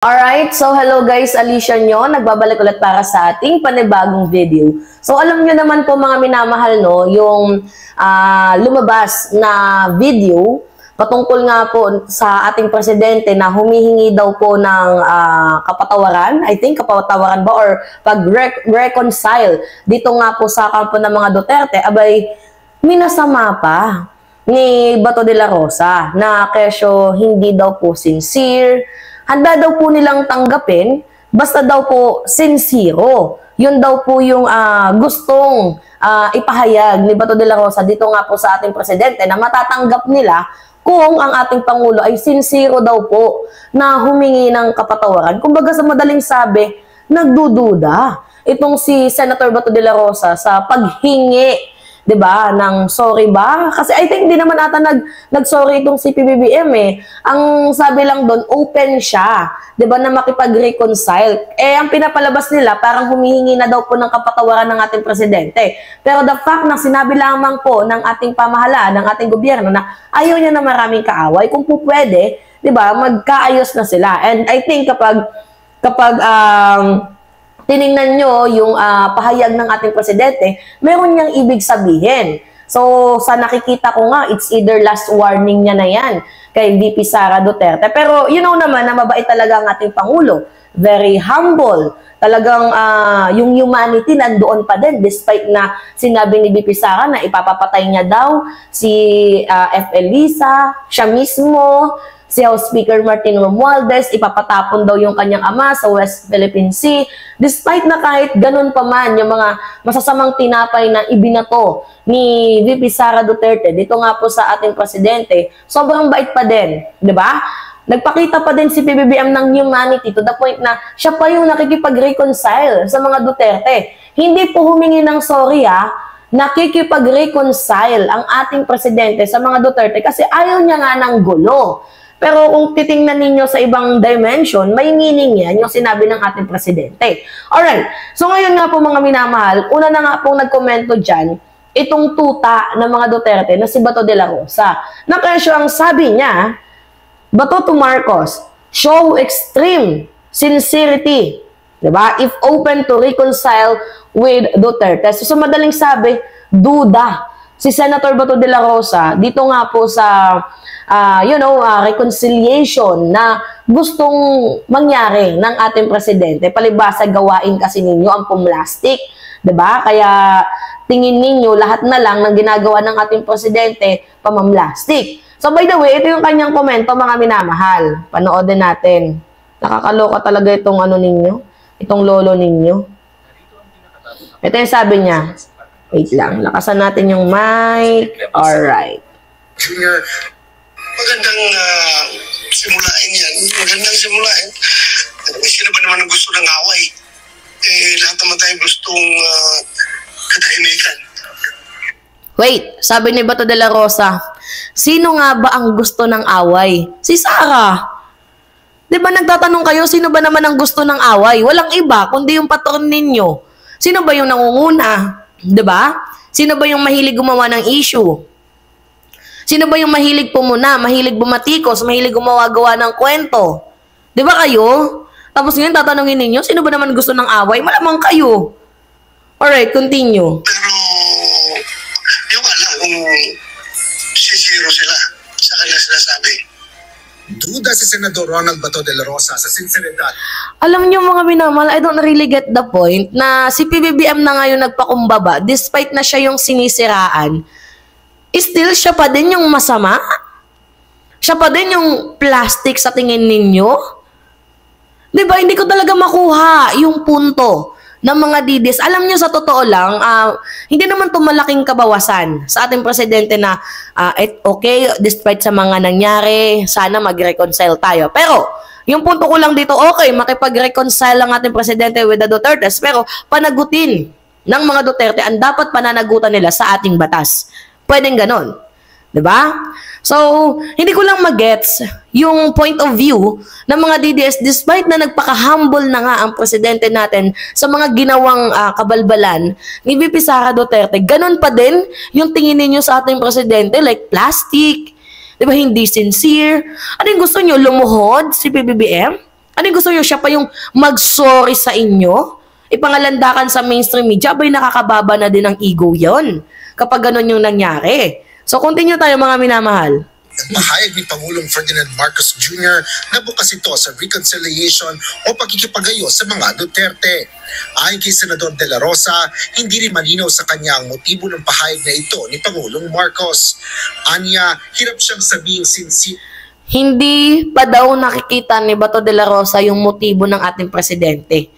Alright, so hello guys, Alicia nyo, nagbabalik ulit para sa ating panibagong video. So alam nyo naman po mga minamahal no, yung lumabas na video patungkol nga po sa ating presidente na humihingi daw po ng kapatawaran, I think kapatawaran ba or pag-reconcile dito nga po sa kampo ng mga Duterte, abay minasama pa ni Bato de la Rosa na kesyo hindi daw po sincere. Handa daw po nilang tanggapin, basta daw po sincero. Yun daw po yung gustong ipahayag ni Bato de la Rosa dito nga po sa ating presidente na matatanggap nila kung ang ating Pangulo ay sincero daw po na humingi ng kapatawaran. Kumbaga sa madaling sabi, nagdududa itong si Senator Bato de la Rosa sa paghingi, 'di ba, ng sorry ba? Kasi I think hindi naman ata nag-sorry itong si PBBM eh. Ang sabi lang doon, open siya, 'di ba, na makipag-reconcile. Eh ang pinapalabas nila parang humihingi na daw po ng kapatawaran ng ating presidente. Pero the fact na sinabi lamang po ng ating pamahalaan, ng ating gobyerno na ayaw niya na maraming kaaway, kung po pwede, 'di ba, magkaayos na sila. And I think kapag tiningnan nyo yung pahayag ng ating presidente, meron niyang ibig sabihin. So, sa nakikita ko nga, it's either last warning niya na yan kay VP Sara Duterte. Pero, you know naman na mabait talaga ang ating Pangulo. Very humble. Talagang yung humanity nandoon pa din despite na sinabi ni VP Sara na ipapapatay niya daw si F. Elisa, siya mismo, si House Speaker Martin Romualdez, ipapatapon daw yung kanyang ama sa West Philippine Sea. Despite na kahit ganun pa man yung mga masasamang tinapay na ibinato ni VP Sara Duterte, dito nga po sa ating presidente, sobrang bait pa din, di ba? Nagpakita pa din si PBBM ng humanity to the point na siya pa yung nakikipag-reconcile sa mga Duterte. Hindi po humingi ng sorry nakikipag-reconcile ang ating presidente sa mga Duterte kasi ayaw niya nga ng gulo. Pero kung titingnan ninyo sa ibang dimension, may meaning yan yung sinabi ng ating presidente. Alright, so ngayon nga po mga minamahal, una na nga pong nagkomento dyan, itong tuta ng mga Duterte na si Bato de la Rosa. Na kesyo ang sabi niya, Bato to Marcos, show extreme sincerity, diba? If open to reconcile with Duterte. So sa madaling sabi, duda si Senator Bato de la Rosa dito nga po sa reconciliation na gustong mangyari ng ating presidente. Palibasa gawain kasi ninyo ang pumlastik, 'di ba? Kaya tingin ninyo lahat na lang ng ginagawa ng ating presidente pamamlastik. So by the way, ito yung kanyang komento mga minamahal. Panoodin natin. Nakakaloka talaga itong ninyo, itong lolo ninyo. Ito yung sabi niya. Wait lang, lakasan natin yung mic. Alright. Magandang simulain yan. Magandang simulain. Sino ba naman ang gusto ng away? Lahat naman tayo gustong katahimikan. Wait, sabi ni Bato de la Rosa, sino nga ba ang gusto ng away? Si Sara. Di ba nagtatanong kayo, sino ba naman ang gusto ng away? Walang iba, kundi yung patron ninyo. Sino ba yung nangunguna? Di ba? Sino ba yung mahilig gumawa ng issue? Sino ba yung mahilig pumuna, mahilig bumatikos, mahilig gumawa-gawa ng kwento? Di ba kayo? Tapos ngayon tatanungin ninyo, sino ba naman gusto ng away? Malamang kayo. Alright, continue. Pero, yung alam kung sincero sila sa kanilang sinasabi. Duda si Senador Ronald Bato de la Rosa sa sinseridad. Alam niyo mga minamahal, I don't really get the point na si PBBM na ngayon nagpakumbaba despite na siya yung sinisiraan. Still, siya pa din yung masama? Siya pa din yung plastic sa tingin ninyo? Diba, hindi ko talaga makuha yung punto ng mga didis. Alam nyo, sa totoo lang, hindi naman ito malaking kabawasan sa ating presidente na, okay, despite sa mga nangyari, sana mag-reconcile tayo. Pero, yung punto ko lang dito, okay, makipag-reconcile ang ating presidente with the Dutertes, pero panagutin ng mga Duterte ang dapat pananagutan nila sa ating batas. Pwedeng ganon. Diba? So, hindi ko lang magets yung point of view ng mga DDS despite na nagpaka-humble na nga ang presidente natin sa mga ginawang kabalbalan ni VP Sara Duterte. Ganon pa din yung tingin ninyo sa ating presidente like plastic. Diba? Hindi sincere. Ano yung gusto nyo? Lumuhod si PBBM? Ano yung gusto nyo? Siya pa yung mag-sorry sa inyo? Ipangalandakan sa mainstream media, abay nakakababa na din ang ego yon kapag ganun yung nangyari. So, continue tayo mga minamahal. Mahayag ni Pangulong Ferdinand Marcos Jr. na bukas ito sa reconciliation o pagkikipagayo sa mga Duterte. Ayon kay Senador De La Rosa, hindi rin malinaw sa kanya ang motibo ng pahayag na ito ni Pangulong Marcos. Anya, hirap siyang sabihing hindi pa daw nakikita ni Bato de la Rosa yung motibo ng ating presidente.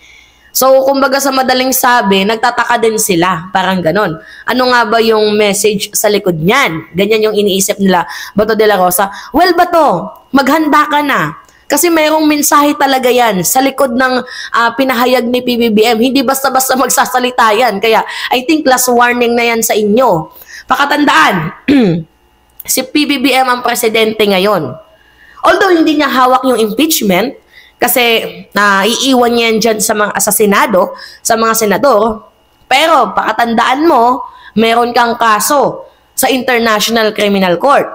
So, kumbaga sa madaling sabi, nagtataka din sila. Parang ganon. Ano nga ba yung message sa likod niyan? Ganyan yung iniisip nila, Bato de la Rosa. Well, Bato, maghanda ka na. Kasi mayroong mensahe talaga yan sa likod ng pinahayag ni PBBM. Hindi basta-basta magsasalita yan. Kaya, I think last warning na yan sa inyo. Pakatandaan, si PBBM ang presidente ngayon. Although hindi niya hawak yung impeachment, kasi iiwan niya yan dyan sa Senado, sa mga senador. Pero pakatandaan mo, meron kang kaso sa International Criminal Court.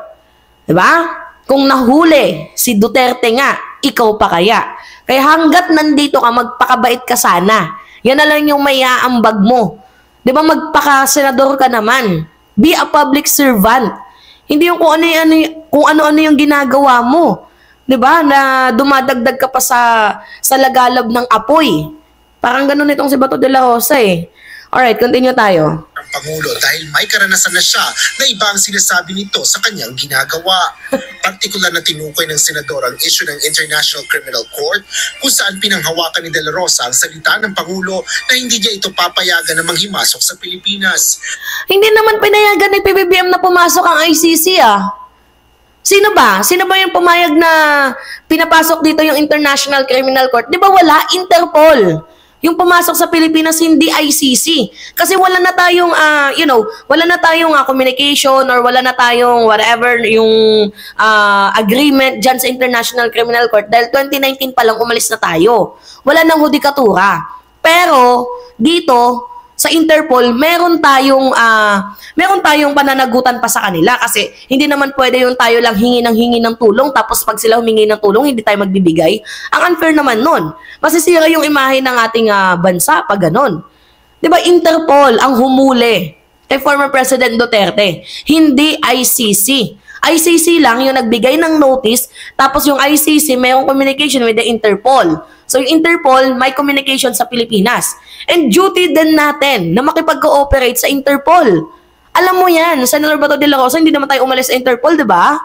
Diba? Kung nahuli si Duterte nga, ikaw pa kaya. Kaya hanggat nandito ka, magpakabait ka sana. Yan na lang yung may aambag mo. Diba magpaka-senador ka naman. Be a public servant. Hindi yung kung ano-ano yung ginagawa mo. 'Di ba? Na dumadagdag ka pa sa lagalab ng apoy. Parang ganoon itong si Bato de la Rosa eh. Alright, continue tayo. Ang Pangulo dahil may karanasan na siya na iba ang sinasabi nito sa kanyang ginagawa. Partikular na tinukoy ng senador ang issue ng International Criminal Court kung saan pinanghawakan ni De La Rosa ang salita ng Pangulo na hindi niya ito papayagan na manghimasok sa Pilipinas. Hindi naman pinayagan ni PBBM na pumasok ang ICC Sino ba? Sino ba yung pumayag na pinapasok dito yung International Criminal Court? Di ba wala? Interpol. Yung pumasok sa Pilipinas, hindi ICC. Kasi wala na tayong, wala na tayong communication or wala na tayong whatever, yung agreement dyan sa International Criminal Court dahil 2019 pa lang umalis na tayo. Wala nang hudikatura. Pero, dito, sa Interpol, meron tayong pananagutan pa sa kanila kasi hindi naman pwede yung tayo lang hingi ng tulong tapos pag sila humingi ng tulong, hindi tayo magbibigay. Ang unfair naman nun. Masisira yung imahe ng ating bansa pag ganon. Diba, Interpol ang humuli kay former President Duterte, hindi ICC. ICC lang yung nagbigay ng notice, tapos yung ICC mayroong communication with the Interpol. So yung Interpol may communication sa Pilipinas. And duty din natin na makipag-cooperate sa Interpol. Alam mo yan, Senator Bato de la Rosa, hindi naman tayo umalis sa Interpol, di ba?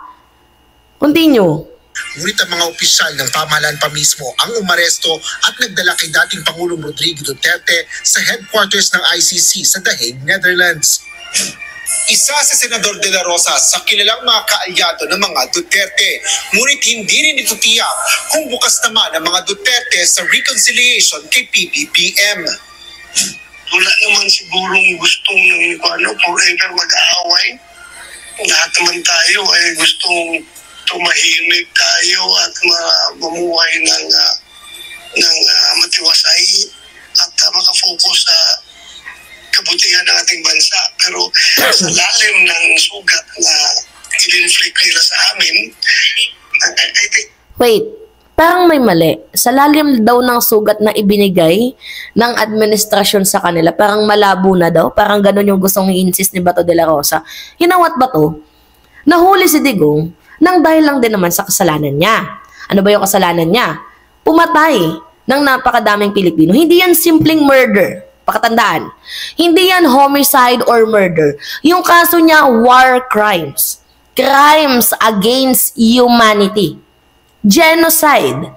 Continue. Ngunit ang mga opisyal ng pamahalaan pa mismo ang umaresto at nagdala kay dating Pangulong Rodrigo Duterte sa headquarters ng ICC sa The Hague, Netherlands. Isa si Senador De La Rosa sa kilalang mga kaalyado ng mga Duterte. Ngunit hindi rin ito tiyak kung bukas naman ang mga Duterte sa reconciliation kay PBBM. Wala naman sigurong gustong forever mag-aaway. Lahat naman tayo ay gustong tumahimik tayo at mamuhay ng matiwasay at makafocus sa kabutihan ng ating bansa. Pero sa lalim ng sugat na i-inflict nila sa amin, I think... Wait, parang may mali. Sa lalim daw ng sugat na ibinigay ng administrasyon sa kanila, parang malabo na daw. Parang ganun yung gustong i-insist ni Bato de la Rosa. Hinawat ba to? Nahuli si Digong nang dahil lang din naman sa kasalanan niya. Ano ba yung kasalanan niya? Pumatay ng napakadaming Pilipino. Hindi yan simpleng murder. Pakatandaan. Hindi yan homicide or murder. Yung kaso niya, war crimes. Crimes against humanity. Genocide.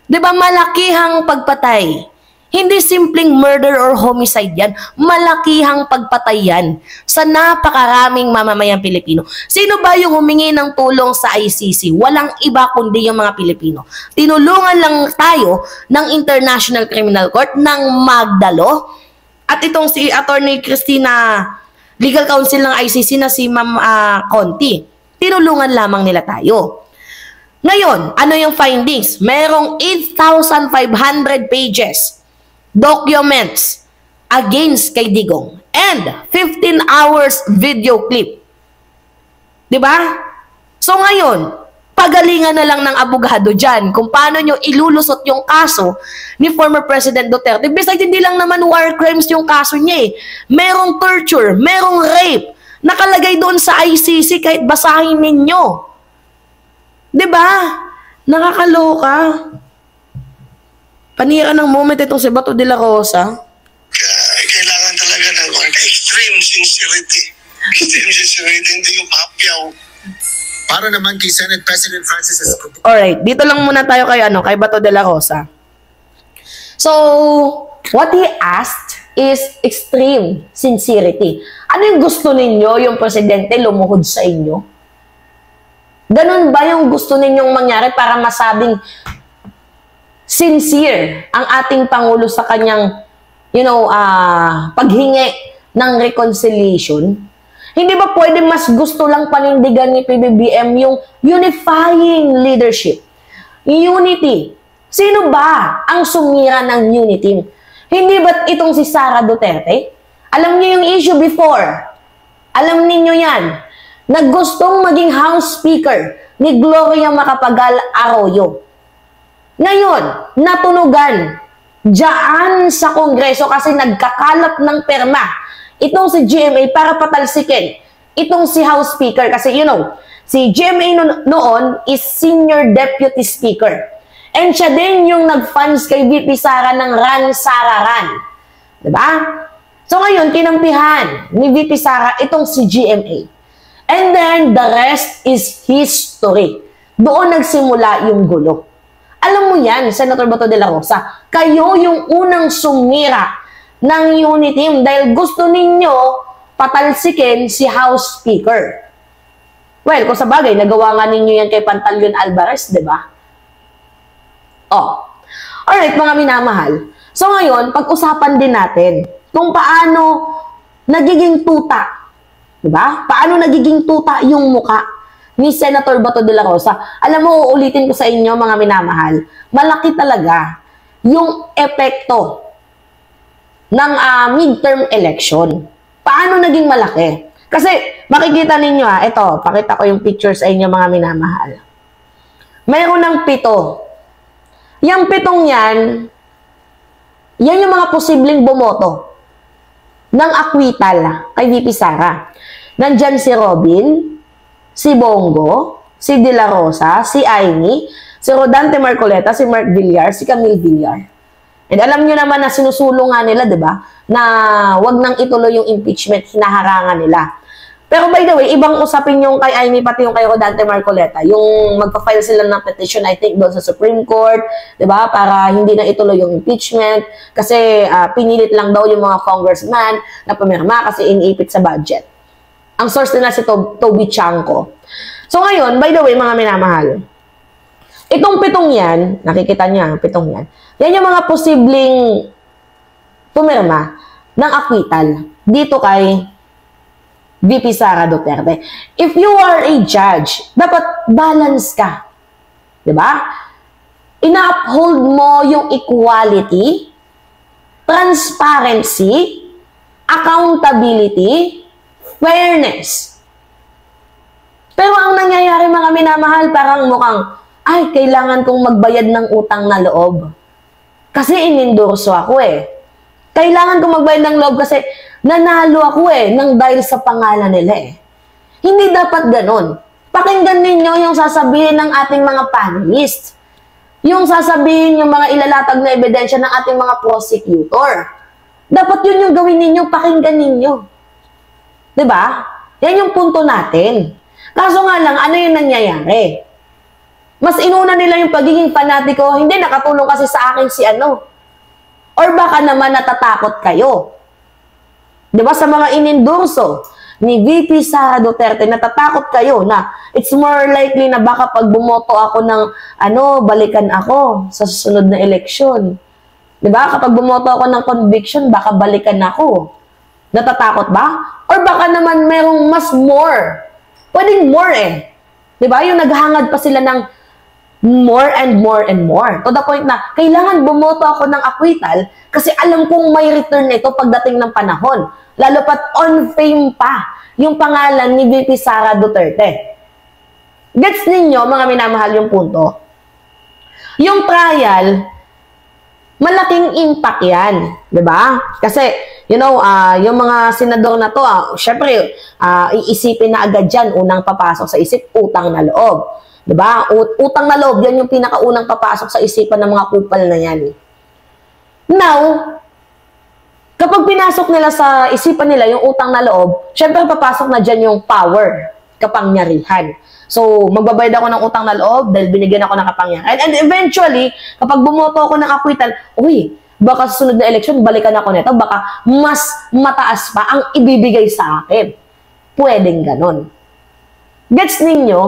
Diba malakihang pagpatay? Hindi simpleng murder or homicide yan. Malakihang pagpatay yan sa napakaraming mamamayang Pilipino. Sino ba yung humingi ng tulong sa ICC? Walang iba kundi yung mga Pilipino. Tinulungan lang tayo ng International Criminal Court ng Magdalo. At itong si Attorney Cristina, Legal Counsel ng ICC na si Ma'am Conti. Tinulungan lamang nila tayo. Ngayon, ano yung findings? Merong 8,500 pages documents against kay Digong and 15 hours video clip. 'Di ba? So ngayon, pagalingan na lang ng abogado dyan kung paano nyo ilulusot yung kaso ni former President Duterte. Besides, hindi lang naman war crimes yung kaso niya eh. Merong torture, merong rape, nakalagay doon sa ICC kahit basahin ninyo. Diba? Nakakaloka. Panira ng moment itong si Bato de la Rosa. Kailangan talaga ng extreme sincerity. Extreme sincerity, hindi yung hapyaw. Para naman kay Senate President Francis Escobar. Alright, dito lang muna tayo kay Bato de la Rosa. So, what he asked is extreme sincerity. Ano yung gusto ninyo, yung presidente lumuhod sa inyo? Ganun ba yung gusto ninyong mangyari para masabing sincere ang ating Pangulo sa kanyang, paghingi ng reconciliation? Hindi ba pwede mas gusto lang panindigan ni PBBM yung unifying leadership? Unity. Sino ba ang sumira ng unity? Hindi ba itong si Sara Duterte? Alam niyo yung issue before. Alam niyo yan. Na gustong maging House Speaker ni Gloria Macapagal Arroyo. Ngayon, natunugan diyan sa Kongreso kasi nagkakalap ng perma itong si GMA para patalsikin itong si House Speaker. Kasi si GMA noon is Senior Deputy Speaker. And siya din yung nag-funds kay VP Sara ng Ran Sara Ran. Diba? So ngayon, kinampihan ni VP Sara itong si GMA. And then, the rest is history. Doon nagsimula yung gulo. Alam mo yan, Senator Bato de la Rosa, kayo yung unang sumira ng unity dahil gusto ninyo patalsikin si House Speaker. Well, kung sa bagay, nagawa nga ninyo yan kay Pantaleon Alvarez, di ba? Alright, mga minamahal. So ngayon, pag-usapan din natin kung paano nagiging tuta. Di ba? Paano nagiging tuta yung muka ni Senator Bato de la Rosa. Alam mo, uulitin ko sa inyo, mga minamahal, malaki talaga yung epekto ng midterm election. Paano naging malaki? Kasi makikita ninyo ito, pakita ko yung picture sa inyo, mga minamahal. Mayroon ng 7. Yung 7 yan yung mga posibleng bumoto ng acquittal kay VP Sara. Nandyan si Robin, si Bongo, si De La Rosa, si Aimee, si Rodante Marcoleta, si Mark Villar, si Camille Villar. And alam nyo naman na sinusulong nga nila, di ba? Na wag nang ituloy yung impeachment, hinaharangan nila. Pero by the way, ibang usapin yung kay Aimee, pati yung kay Rodante Marcoleta. Yung magpa-file sila ng petition, I think, doon sa Supreme Court, di ba? Para hindi na ituloy yung impeachment. Kasi pinilit lang daw yung mga congressman na pumirma kasi iniipit sa budget. Ang source nila si Toby Chanco. So ngayon, by the way, mga minamahal, itong 7 yan, nakikita niya, 7 yan, yan yung mga posibleng pumirma ng acquittal dito kay VP Sara Duterte. If you are a judge, dapat balance ka. Diba? Ina-uphold mo yung equality, transparency, accountability, fairness. Pero ang nangyayari, mga minamahal, parang mukhang, ay, kailangan kong magbayad ng utang na loob. Kasi inendorso ako Kailangan kong magbayad ng loob kasi nanalo ako nang dahil sa pangalan nila Hindi dapat ganon. Pakinggan ninyo yung sasabihin ng ating mga panelists. Yung sasabihin yung mga ilalatag na ebidensya ng ating mga prosecutor. Dapat yun yung gawin ninyo, pakinggan ninyo. Diba? Yan yung punto natin. Kaso nga lang, ano yung nangyayari? Mas inuna nila yung pagiging fanatiko, hindi nakatulong kasi sa akin si Or baka naman natatakot kayo. Diba sa mga inendorso ni VP Sara Duterte, natatakot kayo na it's more likely na baka pag bumoto ako ng balikan ako sa susunod na eleksyon. Diba? Kapag bumoto ako ng conviction, baka balikan ako. Natatakot ba? Or baka naman merong mas more. Pwedeng more Diba? Yung naghangad pa sila ng more and more and more. To the point na, kailangan bumoto ako ng acquittal kasi alam kong may return nito pagdating ng panahon. Lalo pat on fame pa yung pangalan ni VP Sara Duterte. Gets ninyo, mga minamahal, yung punto? Yung trial, malaking impact yan. Diba? Kasi, you know, yung mga senador na to, syempre, iisipin na agad dyan, unang papasok sa isip, utang na loob. Diba? Utang na loob, yan yung pinakaunang papasok sa isipan ng mga kupal na yan. Now, kapag pinasok nila sa isipan nila yung utang na loob, syempre papasok na dyan yung power, kapangyarihan. So, magbabayad ako ng utang na loob dahil binigyan ako ng kapangyarihan. And eventually, kapag bumoto ako ng acquittal, uy, baka sa sunod na eleksyon, balikan ako nito, baka mas mataas pa ang ibibigay sa akin. Pwedeng ganon. Gets ninyo?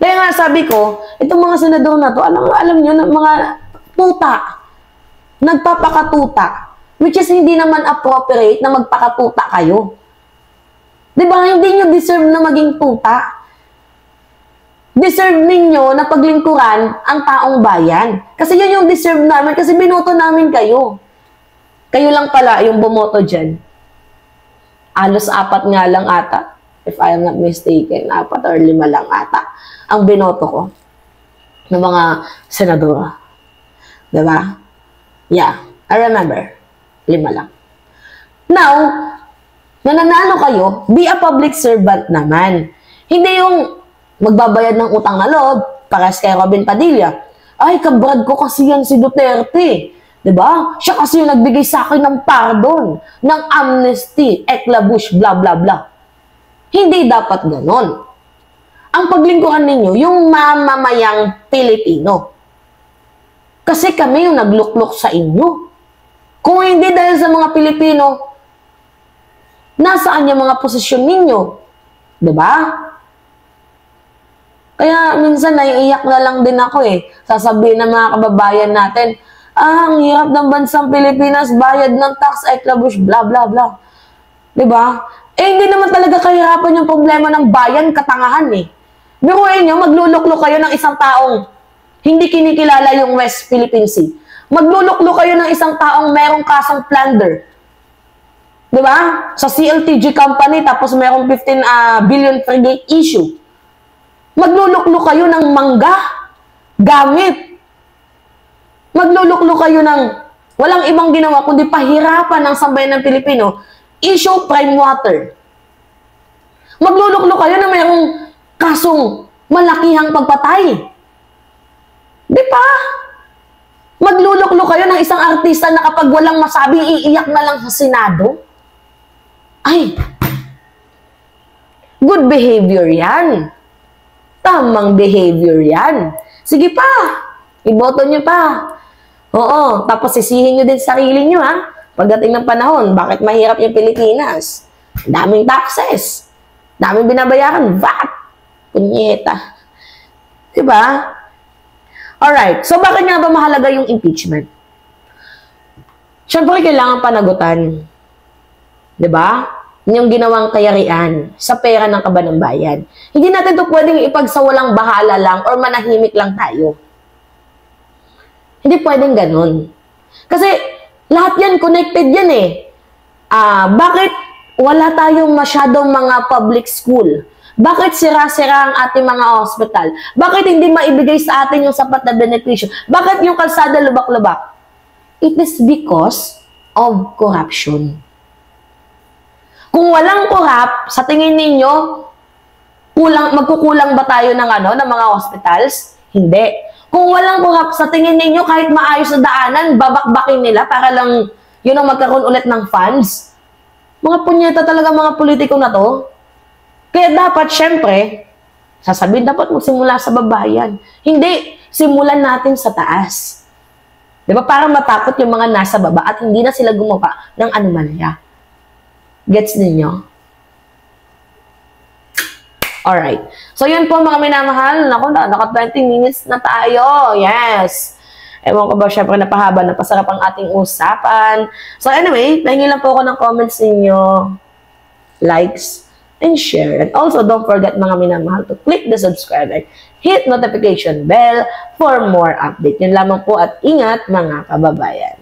Kaya nga sabi ko, itong mga senador na to, alam nyo, mga tuta, nagpapakatuta, which is hindi naman appropriate na magpakatuta kayo. Diba? Hindi nyo deserve na maging tuta. Deserve ninyo na paglingkuran ang taong bayan. Kasi yun yung deserve namin, kasi binoto namin kayo. Kayo lang pala yung bumoto dyan. Alos 4 nga lang ata. If I am not mistaken, 4 or 5 lang ata ang binoto ko ng mga senadora. Diba? Yeah, I remember. 5 lang. Now, nananalo kayo, be a public servant naman. Hindi yung magbabayad ng utang na loob, pares kay Robin Padilla. Ay, kabrad ko kasi yan si Duterte. Diba? Siya kasi yung nagbigay sa akin ng pardon, ng amnesty, eklabush, blah, blah, blah. Hindi dapat ganon. Ang paglingkuran ninyo, yung mamamayang Pilipino. Kasi kami yung nagluklok sa inyo. Kung hindi dahil sa mga Pilipino, nasaan yung mga posisyon ninyo? Diba? Kaya minsan naiiyak na lang din ako eh. Sasabihin ng mga kababayan natin, ang hirap ng bansang Pilipinas, bayad ng tax, eklabush, blah, blah, blah. Diba? Eh, hindi naman talaga kahirapan yung problema ng bayan, katangahan eh. Biruin nyo, magluluklo kayo ng isang taong hindi kinikilala yung West Philippine Sea. Magluluklo kayo ng isang taong merong kasong plunder. Diba? Sa CLTG company, tapos merong 15 billion frigate issue. Magluluklo kayo ng mangga, gamit. Magluluklo kayo ng walang ibang ginawa kundi pahirapan ng sambayan ng Pilipino, issue prime water. Magluluklo kayo na mayroong kasong malakihang pagpatay. Di ba? Magluluklo kayo ng isang artista na kapag walang masabing iiyak na lang sa Senado. Ay, good behavior yan. Tamang behavior yan. Sige pa, iboto nyo pa. Oo, tapos sisihin nyo din sarili nyo ha. Pagdating ng panahon, bakit mahirap yung Pilipinas? Daming taxes. Daming binabayaran. VAT. Punyeta. Diba? Alright, so bakit nga ba mahalaga yung impeachment? Siyempre, kailangan panagutan. Diba? Yung ginawang kayarian sa pera ng kaban ng bayan. Hindi natin ito pwedeng ipagsawalang bahala lang or manahimik lang tayo. Hindi pwedeng ganun. Kasi lahat yan, connected yan eh. Bakit wala tayong masyadong mga public school? Bakit sira-sira ang ating mga hospital? Bakit hindi maibigay sa atin yung sapat na benepisyo? Bakit yung kalsada lubak-lubak? It is because of corruption. Kung walang corrupt, sa tingin ninyo, magkukulang ba tayo ng ng mga hospitals? Hindi. Kung walang corrupt, sa tingin ninyo, kahit maayos na daanan, babakbakin nila para lang, magkaroon ulit ng funds? Mga punyeta talaga mga politiko na to. Kaya dapat, syempre, sasabihin, dapat magsimula sa babayan. Hindi, simulan natin sa taas. Diba? Para matakot yung mga nasa baba at hindi na sila gumawa ng anomalya. Gets ninyo? Alright. So, yun po mga minamahal. Naku, naka 20 minutes na tayo. Yes. Ewan ko ba, syempre napahaba, napasarap ang ating usapan. So, anyway, pahingi lang po ako ng comments ninyo, likes, and share. And also, don't forget mga minamahal to click the subscribe and hit notification bell for more update. Yun lamang po at ingat mga kababayan.